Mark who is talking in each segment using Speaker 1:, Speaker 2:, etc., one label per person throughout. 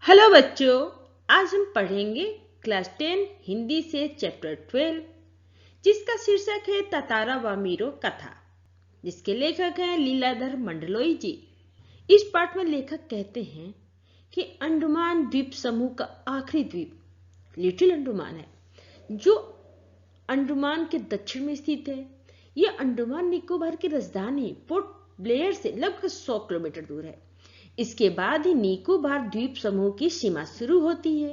Speaker 1: Hello बच्चों, आज हम पढ़ेंगे क्लास 10 हिंदी से चैप्टर 12 जिसका शीर्षक है ततारा व मीरो कथा, जिसके लेखक हैं लीलाधर मंडलोई जी। इस पाठ में लेखक कहते हैं कि अंडमान द्वीप समूह का आखिरी द्वीप लिटिल अंडमान है, जो अंडमान के दक्षिण में स्थित है। यह अंडमान निकोबार की राजधानी पोर्ट ब्लेयर से लगभग 100 किलोमीटर दूर है। इसके बाद ही निकोबार द्वीप समूह की सीमा शुरू होती है।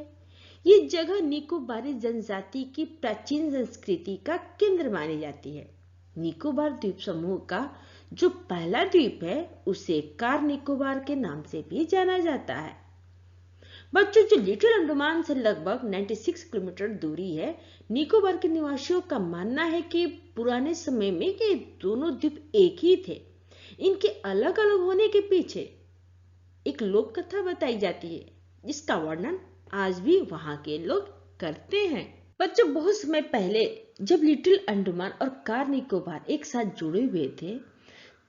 Speaker 1: ये जगह निकोबारी जनजाति की प्राचीन संस्कृति का केंद्र मानी जाती है। निकोबार द्वीप समूह का जो पहला द्वीप है उसे कार निकोबार के नाम से भी जाना जाता है। बच्चों, जो लिटिल अंडमान से लगभग 96 किलोमीटर दूरी है, निकोबार के निवासियों का मानना है कि पुराने समय में ये दोनों द्वीप एक ही थे। इनके अलग अलग होने के पीछे एक लोक कथा बताई जाती है, जिसका वर्णन आज भी वहां के लोग करते हैं। बच्चों, बहुत समय पहले जब लिटिल अंडमान और कार निकोबार एक साथ जुड़े हुए थे,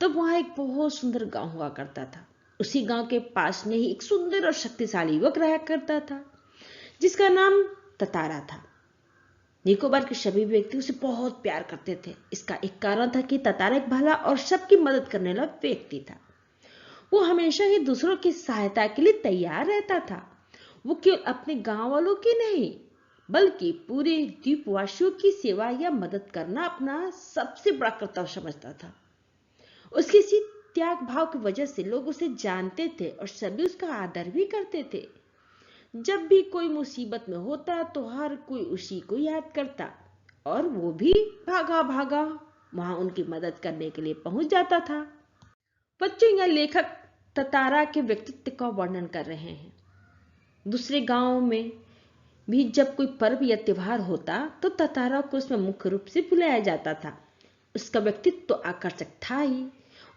Speaker 1: तब वहां एक बहुत सुंदर गांव हुआ करता था। उसी गांव के पास में ही एक सुंदर और शक्तिशाली युवक रहा करता था, जिसका नाम ततारा था। निकोबार के सभी व्यक्ति उसे बहुत प्यार करते थे। इसका एक कारण था कि ततारा एक भला और सबकी मदद करने वाला व्यक्ति था। वो हमेशा ही दूसरों की सहायता के लिए तैयार रहता था। वो केवल अपने गांव वालों की नहीं, बल्कि पूरे द्वीपवासियों की सेवा या मदद करना अपना सबसे बड़ा कर्तव्य समझता था। उसके इसी त्याग भाव की वजह से लोग उसे जानते थे और सभी उसका आदर भी करते थे। जब भी कोई मुसीबत में होता तो हर कोई उसी को याद करता और वो भी भागा भागा वहां उनकी मदद करने के लिए पहुंच जाता था। बच्चों, यह लेखक ततारा के व्यक्तित्व का वर्णन कर रहे हैं। दूसरे गांव में भी जब कोई पर्व या त्योहार होता तो ततारा को उसमें मुख्य रूप से बुलाया जाता था। उसका व्यक्तित्व तो आकर्षक था ही,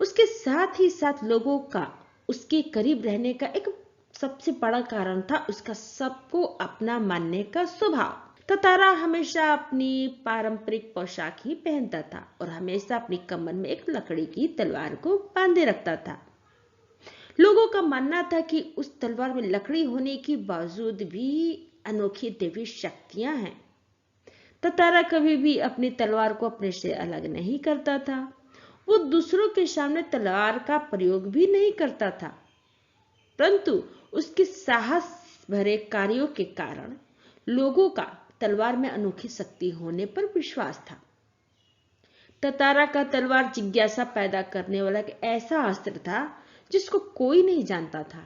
Speaker 1: उसके साथ ही साथ लोगों का उसके करीब रहने का एक सबसे बड़ा कारण था उसका सबको अपना मानने का स्वभाव। ततारा हमेशा अपनी पारंपरिक पोशाक ही पहनता था और हमेशा अपनी कमर में एक लकड़ी की तलवार को बांधे रखता था। लोगों का मानना था कि उस तलवार में लकड़ी होने के बावजूद भी अनोखी देवी शक्तियां हैं। ततारा कभी भी अपनी तलवार को अपने से अलग नहीं करता था। वो दूसरों के सामने तलवार का प्रयोग भी नहीं करता था, परंतु उसके साहस भरे कार्यों के कारण लोगों का तलवार में अनोखी शक्ति होने पर विश्वास था। ततारा का तलवार जिज्ञासा पैदा करने वाला एक ऐसा अस्त्र था जिसको कोई नहीं जानता था।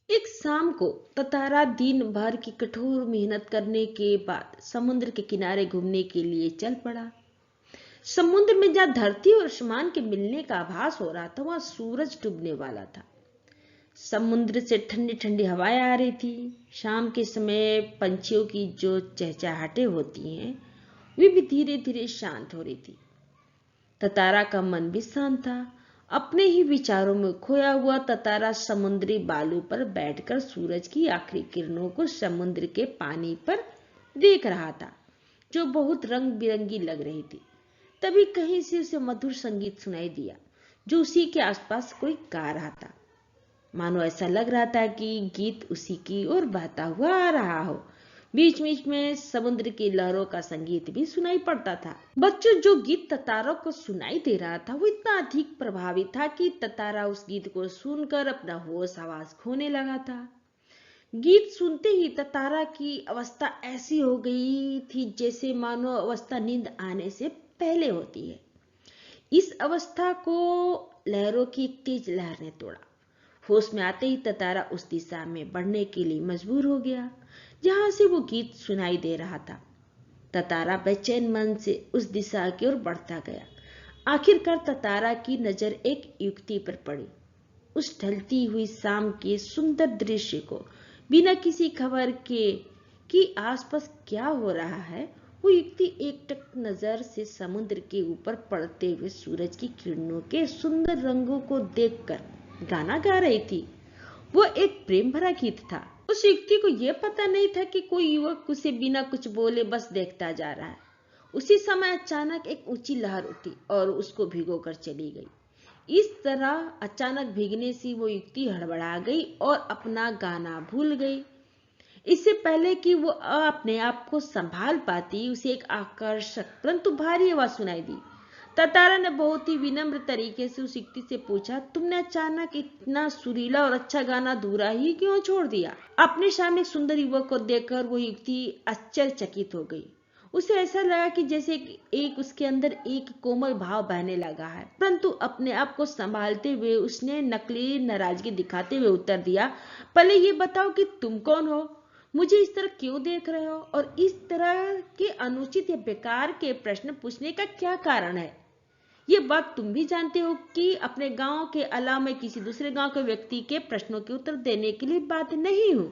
Speaker 1: एक शाम को ततारा दिन भर की कठोर मेहनत करने के बाद समुद्र के किनारे घूमने के लिए चल पड़ा। समुद्र में जहां धरती और आसमान के मिलने का आभास हो रहा था, वहां सूरज डूबने वाला था। समुद्र से ठंडी ठंडी हवाएं आ रही थी। शाम के समय पंछियों की जो चहचहाहटें होती हैं, वे भी धीरे धीरे शांत हो रही थी। ततारा का मन भी शांत था। अपने ही विचारों में खोया हुआ ततारा समुद्री बालू पर बैठकर सूरज की आखिरी किरणों को समुद्र के पानी पर देख रहा था, जो बहुत रंग बिरंगी लग रही थी। तभी कहीं से उसे मधुर संगीत सुनाई दिया, जो उसी के आसपास कोई गा रहा था। मानो ऐसा लग रहा था कि गीत उसी की ओर बहता हुआ आ रहा हो। बीच बीच में समुद्र की लहरों का संगीत भी सुनाई पड़ता था। बच्चों, जो गीत ततारा को सुनाई दे रहा था वो इतना अधिक प्रभावी था कि ततारा उस गीत को सुनकर अपना होश आवाज खोने लगा था। गीत सुनते ही ततारा की अवस्था ऐसी हो गई थी जैसे मानो अवस्था नींद आने से पहले होती है। इस अवस्था को लहरों की तेज लहर ने तोड़ा। होश में आते ही ततारा उस दिशा में बढ़ने के लिए मजबूर हो गया जहां से वो गीत सुनाई दे रहा था। ततारा बेचैन मन से उस दिशा की ओर बढ़ता गया। आखिरकार ततारा की नजर एक युवती पर पड़ी। उस ढलती हुई शाम के सुंदर दृश्य को बिना किसी खबर के कि आसपास क्या हो रहा है, वो युवती एकटक नजर से समुद्र के ऊपर पड़ते हुए सूरज की किरणों के सुंदर रंगों को देखकर गाना गा रही थी। वो एक प्रेम भरा गीत था। उस युवती को यह पता नहीं था कि कोई युवक उसे बिना कुछ बोले बस देखता जा रहा है। उसी समय अचानक एक ऊंची लहर उठी और उसको भिगोकर चली गई। इस तरह अचानक भीगने से वो युक्ति हड़बड़ा गई और अपना गाना भूल गई। इससे पहले कि वो अपने आप को संभाल पाती, उसे एक आकर्षक परंतु भारी आवाज सुनाई दी। ततारा ने बहुत ही विनम्र तरीके से उस युक्ति से पूछा, तुमने अचानक इतना सुरीला और अच्छा गाना अधूरा ही क्यों छोड़ दिया? अपने सामने सुंदर युवक को देखकर वो युक्ति आश्चर्यचकित हो गई। उसे ऐसा लगा कि जैसे एक उसके अंदर एक कोमल भाव बहने लगा है, परंतु अपने आप को संभालते हुए उसने नकली नाराजगी दिखाते हुए उत्तर दिया, पहले ये बताओ कि तुम कौन हो, मुझे इस तरह क्यों देख रहे हो, और इस तरह के अनुचित या बेकार के प्रश्न पूछने का क्या कारण है? ये बात तुम भी जानते हो कि अपने गांव के अलावा मैं किसी दूसरे गांव के व्यक्ति के प्रश्नों के उत्तर देने के लिए बाध्य नहीं हूँ।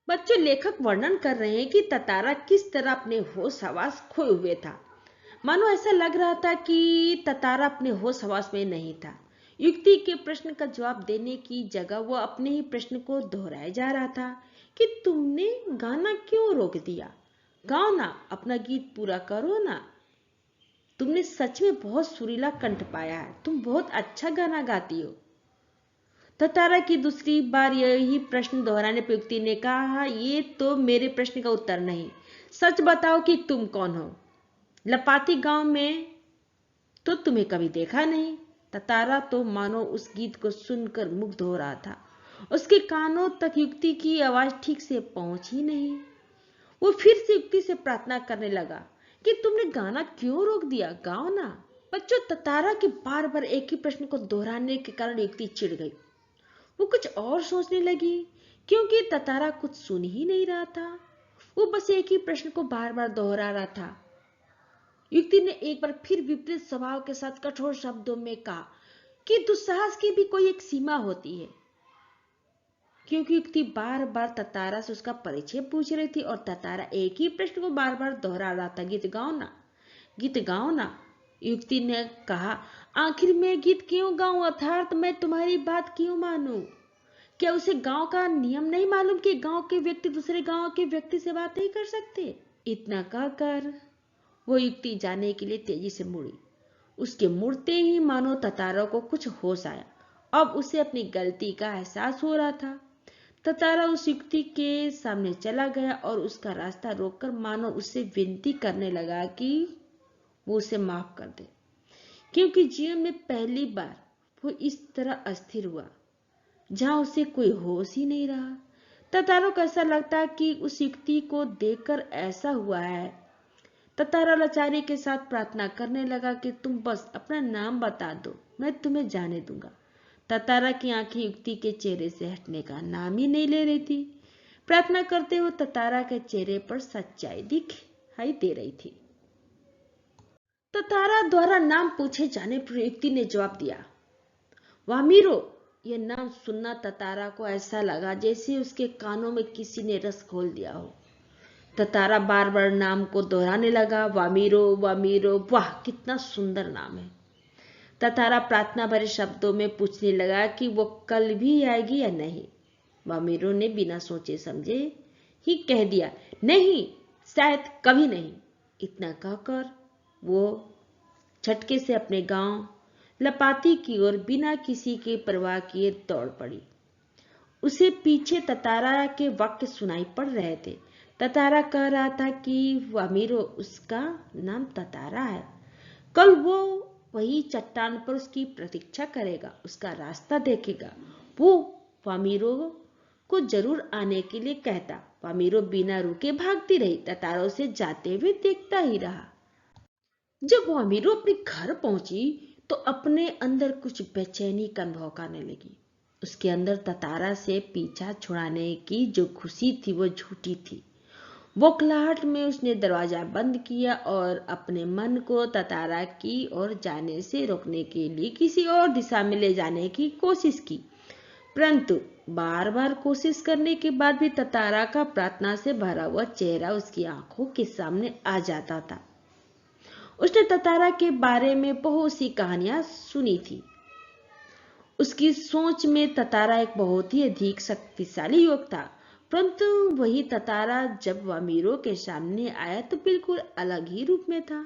Speaker 1: बच्चों, लेखक वर्णन कर रहे हैं कि ततारा किस तरह अपने होश हवास खोए हुए था। मानो ऐसा लग रहा था कि ततारा अपने होश हवास में नहीं था। युक्ति के प्रश्न का जवाब देने की जगह वो अपने ही प्रश्न को दोहराए जा रहा था कि तुमने गाना क्यों रोक दिया? गाओ ना, अपना गीत पूरा करो ना। तुमने सच में बहुत सुरीला कंठ पाया है, तुम बहुत अच्छा गाना गाती हो। ततारा की दूसरी बार यही प्रश्न दोहराने पर युक्ति ने कहा, ये तो मेरे प्रश्न का उत्तर नहीं, सच बताओ कि तुम कौन हो? लपाती गांव में तो तुम्हें कभी देखा नहीं। ततारा तो मानो उस गीत को सुनकर मुग्ध हो रहा था। उसके कानों तक युक्ति की आवाज ठीक से पहुंची नहीं। वो फिर से युक्ति से प्रार्थना करने लगा कि तुमने गाना क्यों रोक दिया, गाओ ना। बच्चों, ततारा के बार बार एक ही प्रश्न को दोहराने के कारण युक्ति चिढ़ गई। वो कुछ और सोचने लगी, क्योंकि ततारा कुछ सुन ही नहीं रहा था। वो बस एक ही प्रश्न को बार बार दोहरा रहा था। युक्ति ने एक बार फिर विपरीत स्वभाव के साथ कठोर शब्दों में कहा कि दुस्साहस की भी कोई एक सीमा होती है। क्योंकि युक्ति बार बार ततारा से उसका परिचय पूछ रही थी और ततारा एक ही प्रश्न को बार बार दोहरा रहा था, गीत गाओ ना, गीत गाओ ना। युक्ति ने कहा, आखिर मैं गीत क्यों गाऊं, अर्थात मैं तुम्हारी बात क्यों मानूं? क्या उसे गांव का नियम नहीं मालूम कि गांव के व्यक्ति दूसरे गांव के व्यक्ति से बात नहीं कर सकते? इतना कहकर वो युक्ति जाने के लिए तेजी से मुड़ी। उसके मुड़ते ही मानो ततारा को कुछ होश आया। अब उसे अपनी गलती का एहसास हो रहा था। ततारा उस युक्ति के सामने चला गया और उसका रास्ता रोककर मानो उससे विनती करने लगा कि वो उसे माफ कर दे, क्योंकि जीवन में पहली बार वो इस तरह अस्थिर हुआ जहां उसे कोई होश ही नहीं रहा। ततारा को ऐसा लगता कि उस युक्ति को देखकर ऐसा हुआ है। ततारा लाचारी के साथ प्रार्थना करने लगा कि तुम बस अपना नाम बता दो, मैं तुम्हें जाने दूंगा। ततारा की आंखें युक्ति के चेहरे से हटने का नाम ही नहीं ले रही थी। प्रार्थना करते हुए ततारा के चेहरे पर सच्चाई दिखाई दे रही थी। ततारा द्वारा नाम पूछे जाने पर युक्ति ने जवाब दिया, वामीरो। यह नाम सुनना ततारा को ऐसा लगा जैसे उसके कानों में किसी ने रस घोल दिया हो। ततारा बार बार नाम को दोहराने लगा, वामीरो वामीरो, वाह कितना सुंदर नाम है। ततारा प्रार्थना भरे शब्दों में पूछने लगा कि वो कल भी आएगी या नहीं। वामीरो ने बिना सोचे समझे ही कह दिया, नहीं, शायद कभी नहीं। इतना कहकर वो झटके से अपने गांव लपाती की ओर बिना किसी के परवाह किए दौड़ पड़ी। उसे पीछे ततारा के वाक्य सुनाई पड़ रहे थे। ततारा कह रहा था कि वामीरो, उसका नाम ततारा है। कल वो वही चट्टान पर उसकी प्रतीक्षा करेगा, उसका रास्ता देखेगा। वो वामीरो को जरूर आने के लिए कहता। वामीरो बिना रुके भागती रही। ततारा उसे जाते हुए देखता ही रहा। जब वामीरो अपने घर पहुंची तो अपने अंदर कुछ बेचैनी का अनुभव करने लगी। उसके अंदर ततारा से पीछा छुड़ाने की जो खुशी थी वो झूठी थी। बौखलाहट में उसने दरवाजा बंद किया और अपने मन को ततारा की ओर जाने से रोकने के लिए किसी और दिशा में ले जाने की कोशिश की, परंतु बार बार कोशिश करने के बाद भी ततारा का प्रार्थना से भरा हुआ चेहरा उसकी आंखों के सामने आ जाता था। उसने ततारा के बारे में बहुत सी कहानियां सुनी थी। उसकी सोच में ततारा एक बहुत ही अधिक शक्तिशाली युवक था, परंतु वही ततारा जब वामीरो के सामने आया तो बिल्कुल अलग ही रूप में था।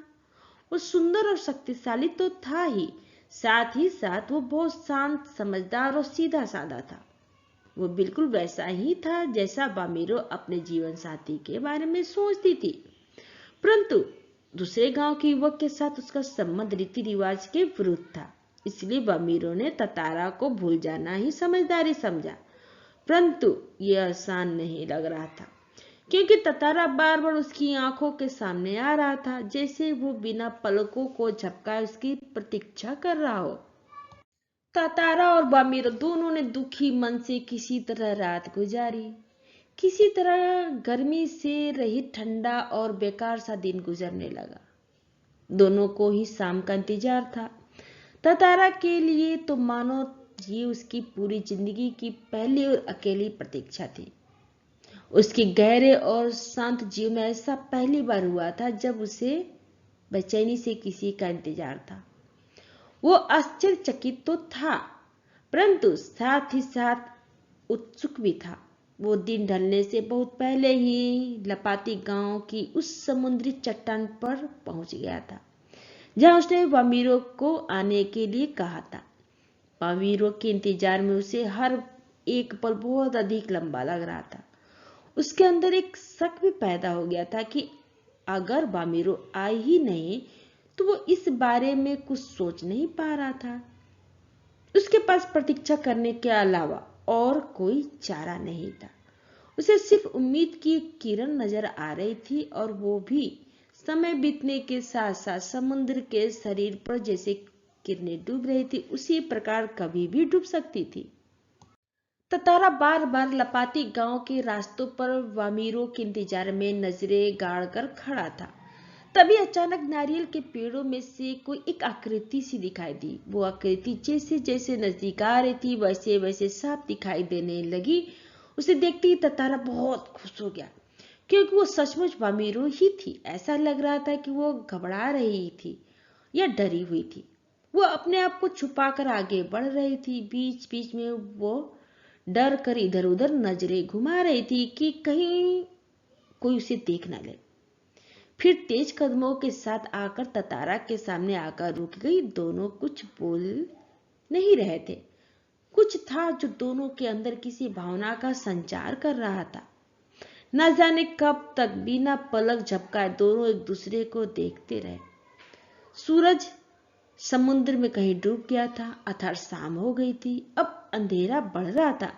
Speaker 1: वो सुंदर और शक्तिशाली तो था ही, साथ ही साथ वो बहुत शांत, समझदार और सीधा साधा था। वो बिल्कुल वैसा ही था जैसा बामीरो अपने जीवन साथी के बारे में सोचती थी, परंतु दूसरे गांव के युवक के साथ उसका संबंध रीति रिवाज के विरुद्ध था। इसलिए बामीरो ने ततारा को भूल जाना ही समझदारी समझा, परंतु यह आसान नहीं लग रहा था, क्योंकि ततारा बार बार उसकी आंखों के सामने आ रहा था, जैसे वो बिना पलकों को झपकाए उसकी प्रतीक्षा कर रहा हो। ततारा और बामीरो दोनों ने दुखी मन से किसी तरह रात गुजारी। किसी तरह गर्मी से रहित ठंडा और बेकार सा दिन गुजरने लगा। दोनों को ही शाम का इंतजार था। ततारा के लिए तो मानो ये उसकी पूरी जिंदगी की पहली और अकेली प्रतीक्षा थी। उसके गहरे और शांत जीवन में ऐसा पहली बार हुआ था जब उसे बेचैनी से किसी का इंतजार था। वो आश्चर्यचकित तो था, परंतु साथ ही साथ उत्सुक भी था। वो दिन ढलने से बहुत पहले ही लपाती गांव की उस समुद्री चट्टान पर पहुंच गया था, जहां उसने बामीरो को आने के लिए कहा था। बामीरो के इंतजार में उसे हर एक पल बहुत अधिक लंबा लग रहा था। उसके अंदर एक शक भी पैदा हो गया था कि अगर बामीरो आई ही नहीं तो वो इस बारे में कुछ सोच नहीं पा रहा था। उसके पास प्रतीक्षा करने के अलावा और कोई चारा नहीं था। उसे सिर्फ उम्मीद की एक किरण नजर आ रही थी, और वो भी समय बीतने के साथ साथ समुद्र के शरीर पर जैसे किरणें डूब रही थी, उसी प्रकार कभी भी डूब सकती थी। ततारा बार बार लपाती गांव के रास्तों पर बामीरो के इंतजार में नजरें गाड़ कर खड़ा था। तभी अचानक नारियल के पेड़ों में से कोई एक आकृति सी दिखाई दी। वो आकृति जैसे जैसे नजदीक आ रही थी वैसे वैसे साफ दिखाई देने लगी। उसे देखते ही ततारा बहुत खुश हो गया, क्योंकि वो सचमुच बामीरो ही थी। ऐसा लग रहा था कि वो घबरा रही थी या डरी हुई थी। वो अपने आप को छुपाकर आगे बढ़ रही थी। बीच बीच में वो डर कर इधर उधर नजरें घुमा रही थी कि कहीं कोई उसे देख न ले। फिर तेज कदमों के साथ आकर ततारा के सामने आकर रुक गई। दोनों कुछ बोल नहीं रहे थे। कुछ था जो दोनों के अंदर किसी भावना का संचार कर रहा था। न जाने कब तक बिना पलक झपकाए दोनों एक दूसरे को देखते रहे। सूरज समुद्र में कहीं डूब गया था। अर्थात शाम हो गई थी। अब अंधेरा बढ़ रहा था।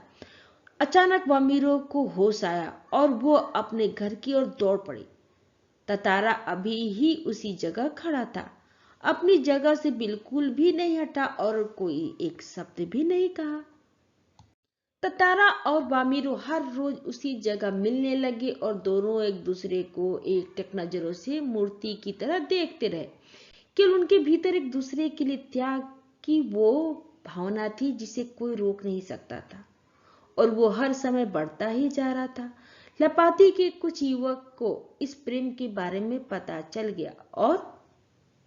Speaker 1: अचानक बामीरो को होश आया और वो अपने घर की ओर दौड़ पड़ी। ततारा अभी ही उसी जगह खड़ा था, अपनी जगह से बिल्कुल भी नहीं हटा और कोई एक शब्द भी नहीं कहा। ततारा और बामीरो हर रोज उसी जगह मिलने लगे और दोनों एक दूसरे को एकटक नजरों से मूर्ति की तरह देखते रहे। केवल उनके भीतर एक दूसरे के लिए त्याग की वो भावना थी जिसे कोई रोक नहीं सकता था, और वो हर समय बढ़ता ही जा रहा था। लपाती के कुछ युवक को इस प्रेम के बारे में पता चल गया और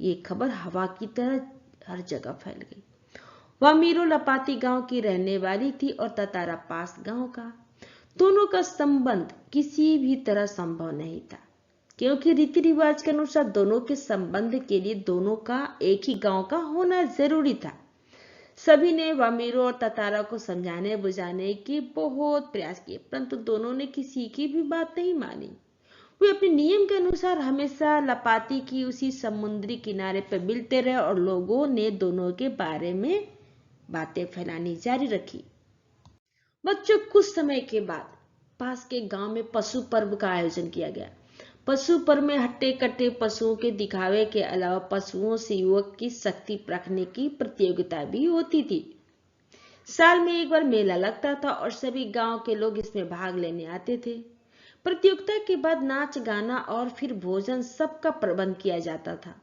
Speaker 1: ये खबर हवा की तरह हर जगह फैल गई। बामीरो लपाती गांव की रहने वाली थी और ततारा पास गांव का। दोनों का संबंध किसी भी तरह संभव नहीं था, क्योंकि रीति रिवाज के अनुसार दोनों के संबंध के लिए दोनों का एक ही गांव का होना जरूरी था। सभी ने बामीरो और ततारा को समझाने बुझाने के बहुत प्रयास किए, परंतु दोनों ने किसी की भी बात नहीं मानी। वे अपने नियम के अनुसार हमेशा लपाती की उसी समुद्री किनारे पर मिलते रहे और लोगों ने दोनों के बारे में बातें फैलानी जारी रखी। बच्चों, कुछ समय के बाद पास के गांव में पशु पर्व का आयोजन किया गया। पशु पर्व में हट्टे कट्टे पशुओं के दिखावे के अलावा पशुओं से युवक की शक्ति परखने की प्रतियोगिता भी होती थी। साल में एक बार मेला लगता था और सभी गांव के लोग इसमें भाग लेने आते थे। प्रतियोगिता के बाद नाच गाना और फिर भोजन सबका प्रबंध किया जाता था।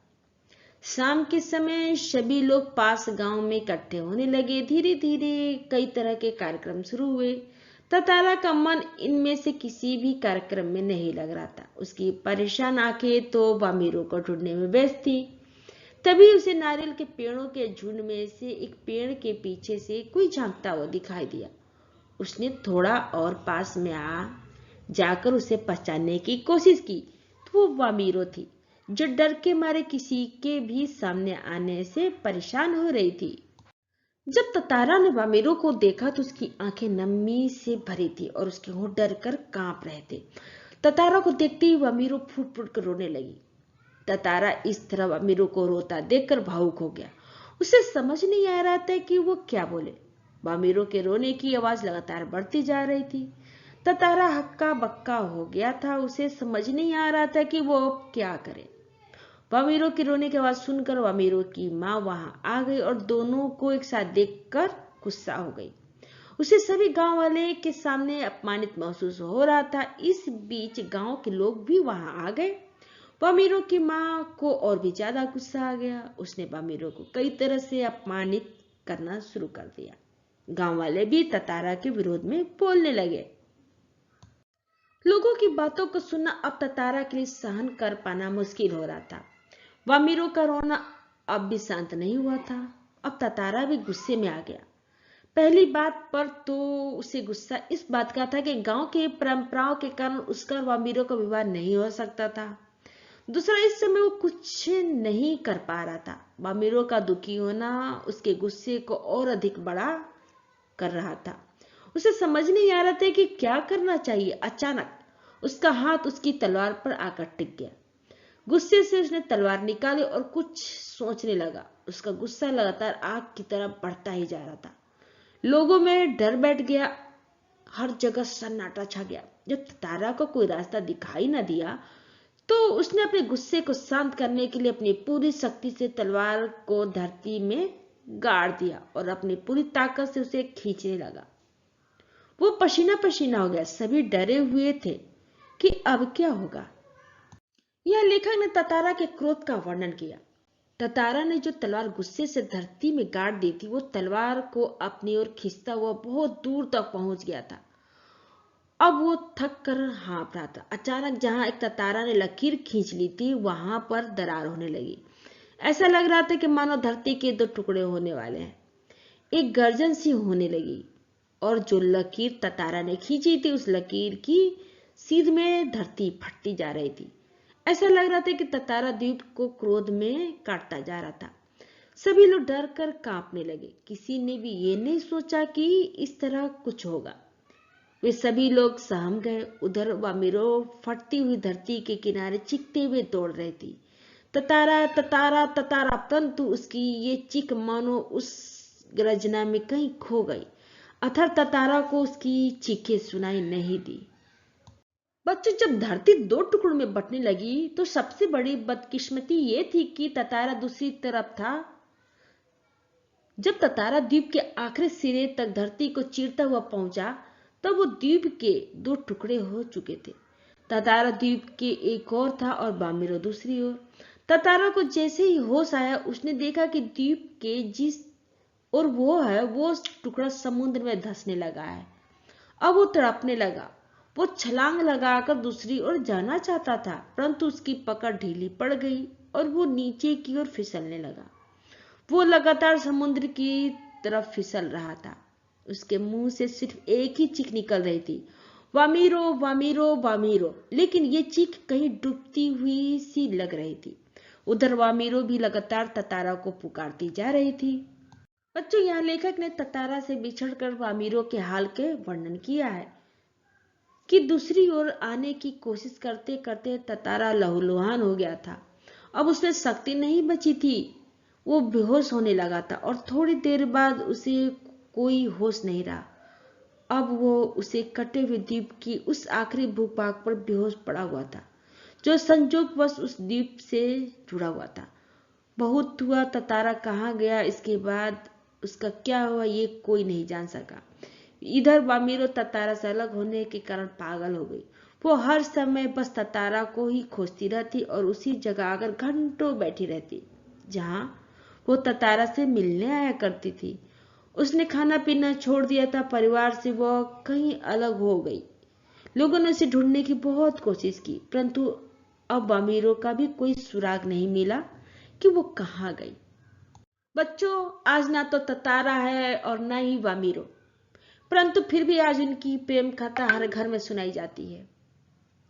Speaker 1: शाम के समय सभी लोग पास गांव में इकट्ठे होने लगे। धीरे धीरे कई तरह के कार्यक्रम शुरू हुए। ततारा का मन इनमें से किसी भी कार्यक्रम में नहीं लग रहा था। उसकी परेशान आंखें तो बामीरो को ढूंढने में व्यस्त थी। तभी उसे नारियल के पेड़ों के झुंड में से एक पेड़ के पीछे से कोई झांकता हुआ दिखाई दिया। उसने थोड़ा और पास में जाकर उसे पहचानने की कोशिश की तो वो बामीरो थी। जो डर के मारे किसी के भी सामने आने से परेशान हो रही थी। जब ततारा ने वामिरो को देखा तो उसकी आंखें नमी से भरी थी और उसके होंठ डर कर कांप रहे थे। ततारा को देखते ही वामिरो फूट फूट कर रोने लगी। ततारा इस तरह वामिरो को रोता देखकर भावुक हो गया। उसे समझ नहीं आ रहा था कि वो क्या बोले। वामिरो के रोने की आवाज लगातार बढ़ती जा रही थी। ततारा हक्का बक्का हो गया था। उसे समझ नहीं आ रहा था कि वो क्या करे। वामिरो के रोने की आवाज सुनकर वामिरो की माँ वहां आ गई और दोनों को एक साथ देखकर गुस्सा हो गई। उसे सभी गांव वाले के सामने अपमानित महसूस हो रहा था। इस बीच गांव के लोग भी वहां आ गए। वामिरो की माँ को और भी ज्यादा गुस्सा आ गया। उसने वामिरो को कई तरह से अपमानित करना शुरू कर दिया। गांव वाले भी ततारा के विरोध में बोलने लगे। लोगों की बातों को सुनना अब ततारा के लिए सहन कर पाना मुश्किल हो रहा था। वामिरो का रोना अब भी शांत नहीं हुआ था। अब ततारा भी गुस्से में आ गया। पहली बात पर तो उसे गुस्सा इस बात का था कि गांव की परंपराओं के कारण उसका और वामिरो का विवाह नहीं हो सकता था। दूसरा, इस समय वो कुछ नहीं कर पा रहा था। वामिरो का दुखी होना उसके गुस्से को और अधिक बड़ा कर रहा था। उसे समझ नहीं आ रहा था कि क्या करना चाहिए। अचानक उसका हाथ उसकी तलवार पर आकर टिक गया। गुस्से से उसने तलवार निकाली और कुछ सोचने लगा। उसका गुस्सा लगातार आग की तरह बढ़ता ही जा रहा था। लोगों में डर बैठ गया। हर जगह सन्नाटा छा गया। जब ततारा को कोई रास्ता दिखाई न दिया तो उसने अपने गुस्से को शांत करने के लिए अपनी पूरी शक्ति से तलवार को धरती में गाड़ दिया और अपनी पूरी ताकत से उसे खींचने लगा। वो पसीना पसीना हो गया। सभी डरे हुए थे कि अब क्या होगा। यह लेखक ने ततारा के क्रोध का वर्णन किया। ततारा ने जो तलवार गुस्से से धरती में गाड़ दी थी, वो तलवार को अपनी ओर खींचता हुआ बहुत दूर तक पहुंच गया था। अब वो थक कर हाँफ रहा था। अचानक जहां एक ततारा ने लकीर खींच ली थी वहां पर दरार होने लगी। ऐसा लग रहा था कि मानो धरती के दो टुकड़े होने वाले हैं। एक गर्जन सी होने लगी और जो लकीर ततारा ने खींची थी उस लकीर की सीध में धरती फटती जा रही थी। ऐसा लग रहा था कि ततारा द्वीप को क्रोध में काटता जा रहा था। सभी लोग डर कर कांपने लगे। किसी ने भी ये नहीं सोचा कि इस तरह कुछ होगा। वे सभी लोग सहम गए। उधर वामिरो फटती हुई धरती के किनारे चीखते हुए दौड़ रही थी। ततारा ततारा ततारा, परंतु उसकी ये चीख मानो उस गर्जना में कहीं खो गई। अथर ततारा को उसकी चीखें सुनाई नहीं दी। बच्चों, जब धरती दो टुकड़ों में बंटने लगी तो सबसे बड़ी बदकिस्मती ये थी कि ततारा दूसरी तरफ था। जब ततारा द्वीप के आखिरी सिरे तक धरती को चीरता हुआ पहुंचा तब वो द्वीप के दो टुकड़े हो चुके थे। ततारा द्वीप के एक ओर था और वामिरो दूसरी ओर। ततारा को जैसे ही होश आया उसने देखा कि द्वीप के जिस और वो है वो टुकड़ा समुद्र में धंसने लगा है। अब वो तड़पने लगा। वो छलांग लगाकर दूसरी ओर जाना चाहता था, परंतु उसकी पकड़ ढीली पड़ गई और वो नीचे की ओर फिसलने लगा। वो लगातार समुद्र की तरफ फिसल रहा था। उसके मुंह से सिर्फ एक ही चीख निकल रही थी, वामिरो वामिरो वामिरो, लेकिन ये चीख कहीं डूबती हुई सी लग रही थी। उधर वामिरो भी लगातार ततारा को पुकारती जा रही थी। बच्चों, यहाँ लेखक ने ततारा से बिछड़कर वामिरो के हाल के वर्णन किया है कि दूसरी ओर आने की कोशिश करते करते ततारा लहूलुहान हो गया था। अब उसमें शक्ति नहीं बची थी। वो बेहोश होने लगा था और थोड़ी देर बाद उसे कोई होश नहीं रहा। अब वो उसे कटे हुए द्वीप की उस आखिरी भूभाग पर बेहोश पड़ा हुआ था जो संयोगवश उस द्वीप से जुड़ा हुआ था। बहुत हुआ, ततारा कहाँ गया, इसके बाद उसका क्या हुआ ये कोई नहीं जान सका। इधर वामिरो ततारा से अलग होने के कारण पागल हो गई। वो हर समय बस ततारा को ही खोजती रहती और उसी जगह आकर घंटों बैठी रहती जहां वो ततारा से मिलने आया करती थी। उसने खाना पीना छोड़ दिया था। परिवार से वो कहीं अलग हो गई। लोगों ने उसे ढूंढने की बहुत कोशिश की, परंतु अब वामिरो का भी कोई सुराग नहीं मिला कि वो कहाँ गई। बच्चों, आज ना तो ततारा है और ना ही वामिरो, परंतु फिर भी आज उनकी प्रेम कथा हर घर में सुनाई जाती है।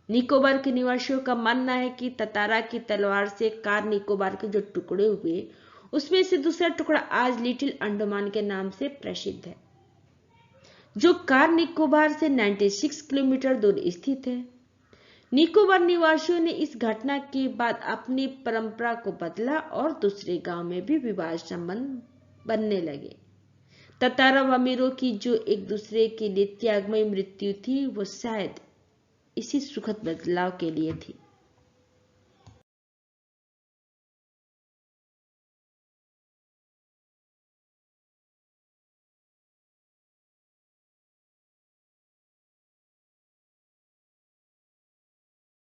Speaker 1: निकोबार के निवासियों का मानना है कि ततारा की तलवार से कार निकोबार के जो टुकड़े हुए उसमें से दूसरा टुकड़ा आज लिटिल अंडमान के नाम से प्रसिद्ध है, जो कार निकोबार से 96 किलोमीटर दूर स्थित है। निकोबार निवासियों ने इस घटना के बाद अपनी परंपरा को बदला और दूसरे गांव में भी विवाह संबंध बनने लगे। ततारा व मीरो की जो एक दूसरे के लिए त्यागमयी मृत्यु थी वो शायद इसी सुखद बदलाव के लिए थी।